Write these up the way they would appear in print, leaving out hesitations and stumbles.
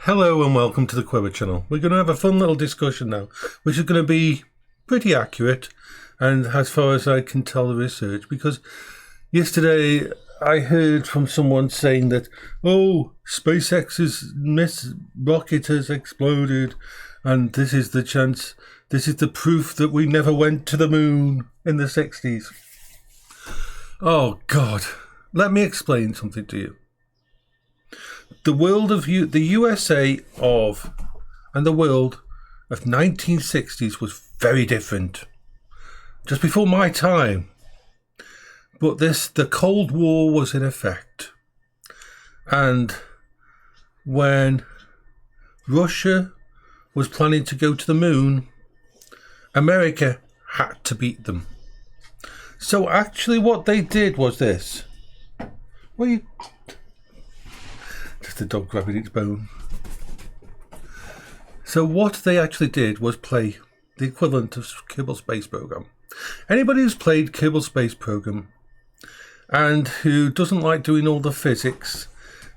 Hello and welcome to the Quiver channel. We're going to have a fun little discussion now, which is going to be pretty accurate, and as far as I can tell the research, because yesterday I heard from someone saying that, SpaceX's rocket has exploded, and this is the chance, this is the proof that we never went to the moon in the 60s. Oh God, let me explain something to you. The world of the USA of and the world of 1960s was very different. Just before my time. But the Cold War was in effect. And when Russia was planning to go to the moon, America had to beat them. So actually what they did was this. Just a dog grabbing its bone. So what they actually did was play the equivalent of Kerbal Space Program. Anybody who's played Kerbal Space Program and who doesn't like doing all the physics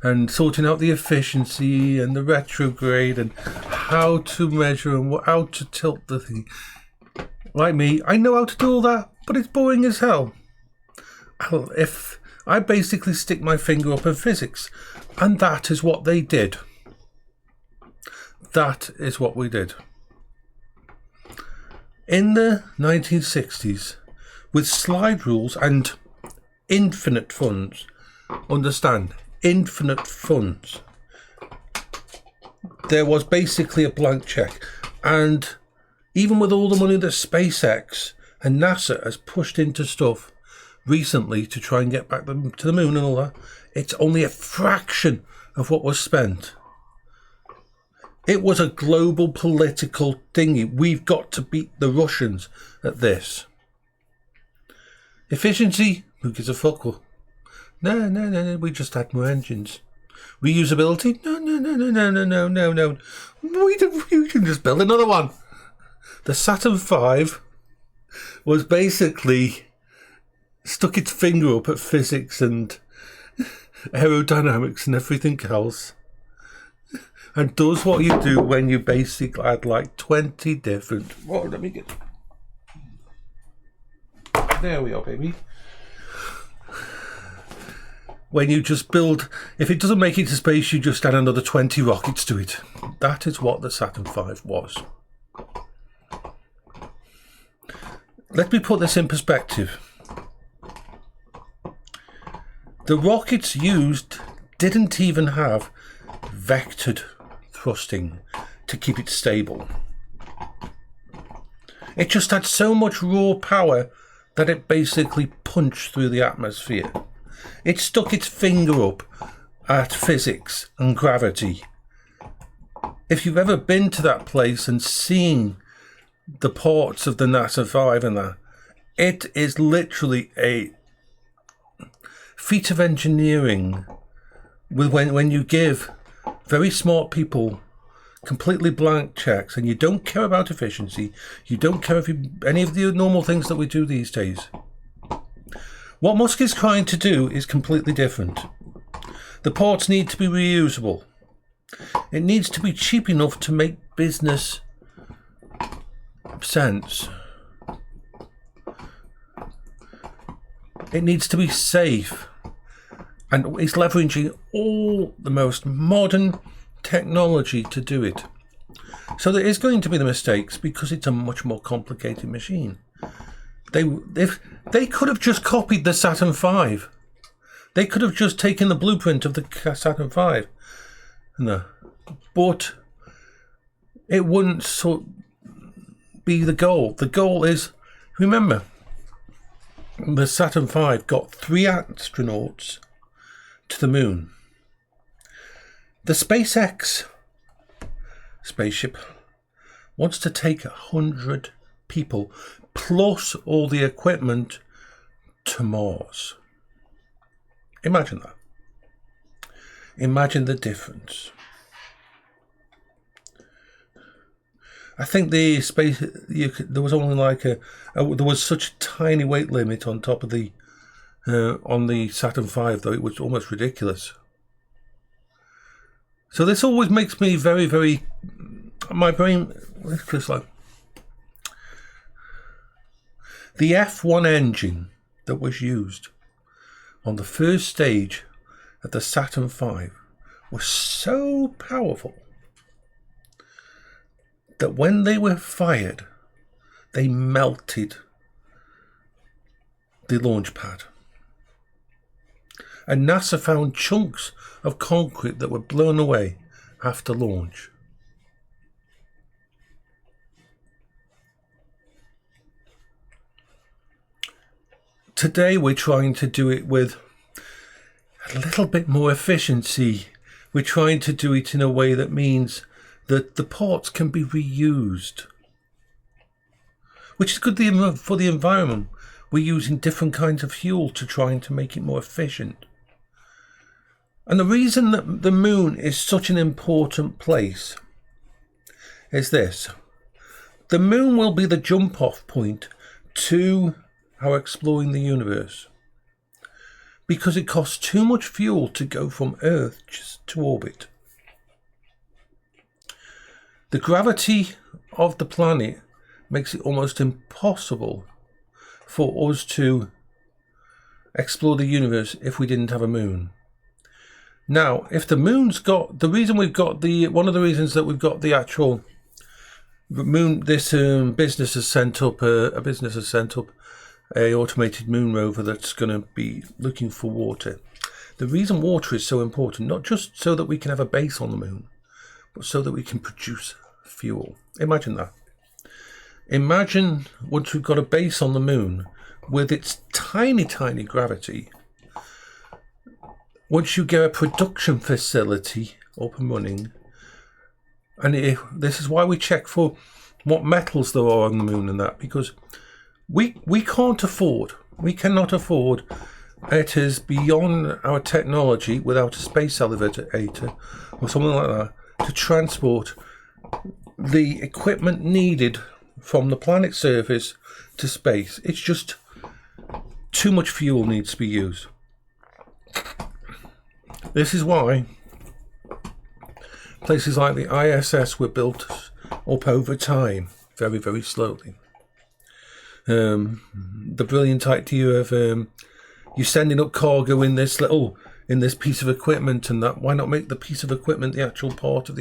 and sorting out the efficiency and the retrograde and how to measure and how to tilt the thing, like me, I know how to do all that, but it's boring as hell. If I basically stick my finger up in physics, and that is what they did. That is what we did. In the 1960s, with slide rules and infinite funds, understand, infinite funds, there was basically a blank check. And even with all the money that SpaceX and NASA has pushed into stuff recently to try and get back to the moon and all that, it's only a fraction of what was spent. It was a global political thingy. We've got to beat the Russians at this. Efficiency? Who gives a fuck? No. We just had more engines. Reusability? No. We can just build another one. The Saturn V was basically stuck its finger up at physics and aerodynamics and everything else, and does what you do when you basically add like 20 different... There we are, baby. When you just build... If it doesn't make it to space, you just add another 20 rockets to it. That is what the Saturn V was. Let me put this in perspective. The rockets used didn't even have vectored thrusting to keep it stable. It just had so much raw power that it basically punched through the atmosphere. It stuck its finger up at physics and gravity. If you've ever been to that place and seen the ports of the NASA 5 and that, it is literally a feat of engineering with when you give very smart people completely blank checks and you don't care about efficiency, you don't care if any of the normal things that we do these days. What Musk is trying to do is completely different. The ports need to be reusable. It needs to be cheap enough to make business sense. It needs to be safe. And it's leveraging all the most modern technology to do it. So there is going to be the mistakes because it's a much more complicated machine. They could have just copied the Saturn V. They could have just taken the blueprint of the Saturn V. No. But it wouldn't be the goal. The goal is, remember, the Saturn V got 3 astronauts to the moon. The SpaceX spaceship wants to take 100 people plus all the equipment to Mars. Imagine that. Imagine the difference. I think the space there was only like there was such a tiny weight limit on top of the on the Saturn V, though it was almost ridiculous. So this always makes me very, very, my brain, it's just like, the F1 engine that was used on the first stage of the Saturn V was so powerful that when they were fired, they melted the launch pad. And NASA found chunks of concrete that were blown away after launch. Today we're trying to do it with a little bit more efficiency. We're trying to do it in a way that means that the parts can be reused, which is good for the environment. We're using different kinds of fuel to try and to make it more efficient. And the reason that the moon is such an important place is this. The moon will be the jump-off point to our exploring the universe, because it costs too much fuel to go from Earth just to orbit. The gravity of the planet makes it almost impossible for us to explore the universe if we didn't have a moon. Now, if the moon's got, one of the reasons that we've got the actual moon, this business has sent up a automated moon rover that's going to be looking for water. The reason water is so important, not just so that we can have a base on the moon, but so that we can produce fuel. Imagine that. Imagine once we've got a base on the moon with its tiny, tiny gravity, once you get a production facility up and running, and this is why we check for what metals there are on the moon and that, because we cannot afford, it is beyond our technology without a space elevator or something like that to transport the equipment needed from the planet's surface to space. It's just too much fuel needs to be used. This is why places like the ISS were built up over time, very, very slowly. The brilliant idea of you sending up cargo in this piece of equipment, and that, why not make the piece of equipment the actual part of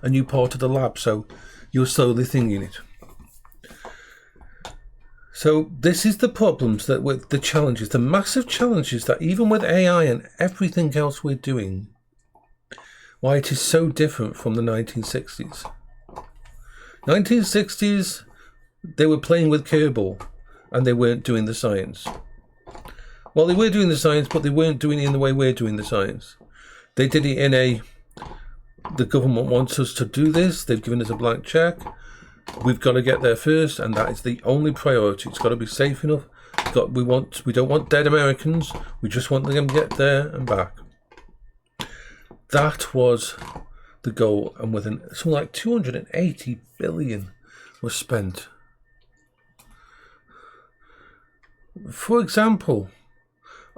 a new part of the lab, so you're slowly thinking it. So this is the problems that with the challenges, the massive challenges that even with AI and everything else we're doing, why it is so different from the 1960s. 1960s, they were playing with Kerbal and they weren't doing the science. Well, they were doing the science, but they weren't doing it in the way we're doing the science. They did it in the government wants us to do this, they've given us a blank check, we've got to get there first, and that is the only priority. It's got to be safe enough. We don't want dead Americans, we just want them to get there and back. That was the goal, and within something like 280 billion was spent. For example,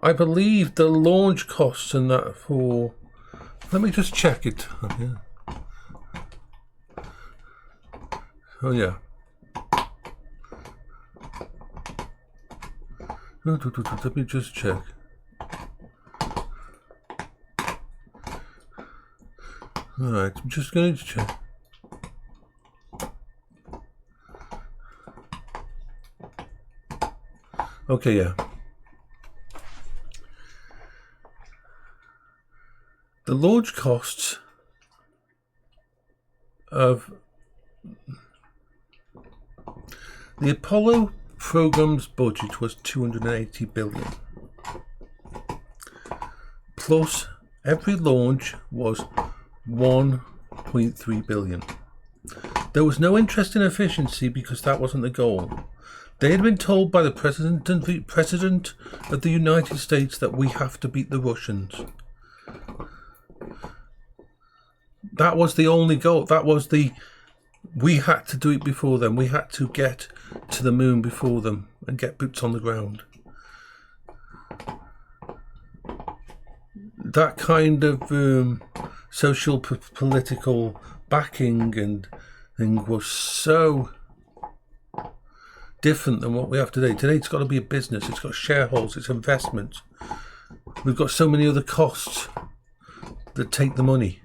I believe the launch costs and that for, let me just check it. Oh yeah. Let me just check. Alright, I'm just going to check. Okay, yeah. The launch costs of the Apollo program's budget was 280 billion. Plus, every launch was 1.3 billion. There was no interest in efficiency because that wasn't the goal. They had been told by the President of the United States that we have to beat the Russians. That was the only goal. We had to do it before them. We had to get to the moon before them and get boots on the ground. That kind of social political backing and thing was so different than what we have today. Today it's got to be a business, it's got shareholders, it's investment. We've got so many other costs that take the money.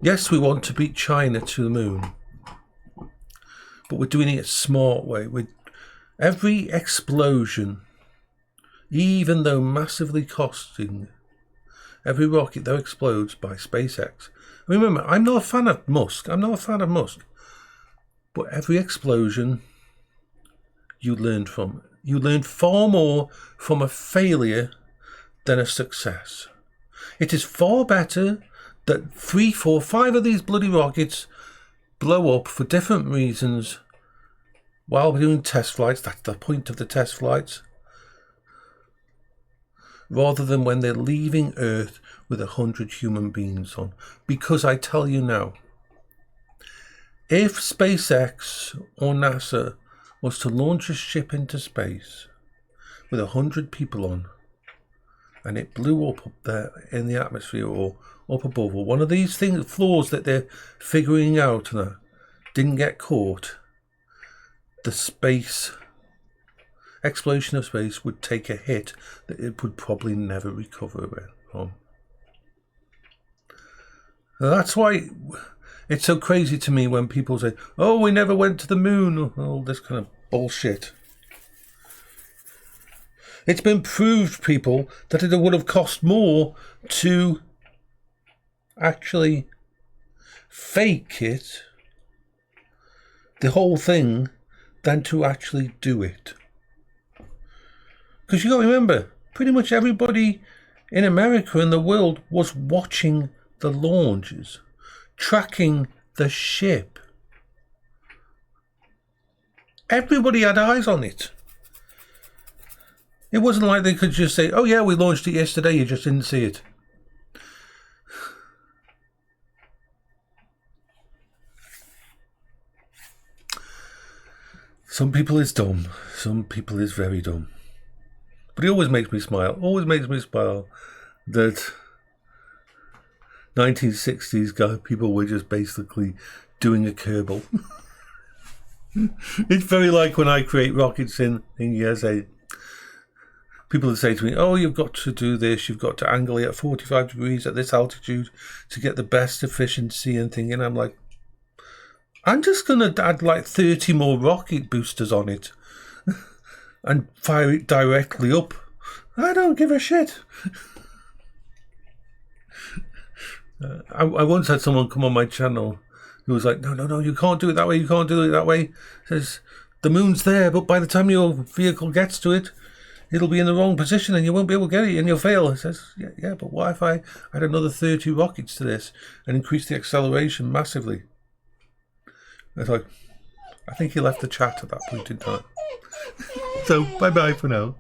Yes, we want to beat China to the moon, but we're doing it a smart way. With every explosion, even though massively costing, every rocket that explodes by SpaceX. Remember, I'm not a fan of Musk. But every explosion you learned from. You learned far more from a failure than a success. It is far better that 3, 4, 5 of these bloody rockets blow up for different reasons while we're doing test flights. That's the point of the test flights. Rather than when they're leaving Earth with 100 human beings on. Because I tell you now, if SpaceX or NASA was to launch a ship into space with 100 people on, and it blew up there in the atmosphere or up above, or one of these flaws that they're figuring out and didn't get caught, the space exploration of space would take a hit that it would probably never recover from. Now that's why it's so crazy to me when people say, oh, we never went to the moon, all this kind of bullshit. It's been proved, people, that it would have cost more to actually fake it, the whole thing, than to actually do it. Because you got to remember, pretty much everybody in America and the world was watching the launches, tracking the ship. Everybody had eyes on it. It wasn't like they could just say, oh yeah, we launched it yesterday, you just didn't see it. Some people is dumb. Some people is very dumb. But it always makes me smile. That 1960s people were just basically doing a Kerbal. It's very like when I create rockets in USA. People say to me, oh, you've got to do this, you've got to angle it at 45 degrees at this altitude to get the best efficiency and thing. And I'm like, I'm just going to add like 30 more rocket boosters on it and fire it directly up. I don't give a shit. I once had someone come on my channel who was like, no, you can't do it that way, you can't do it that way. Says, the moon's there, but by the time your vehicle gets to it, it'll be in the wrong position and you won't be able to get it and you'll fail. It says, yeah, but what if I add another 30 rockets to this and increase the acceleration massively? I thought, I think he left the chat at that point in time. So, bye-bye for now.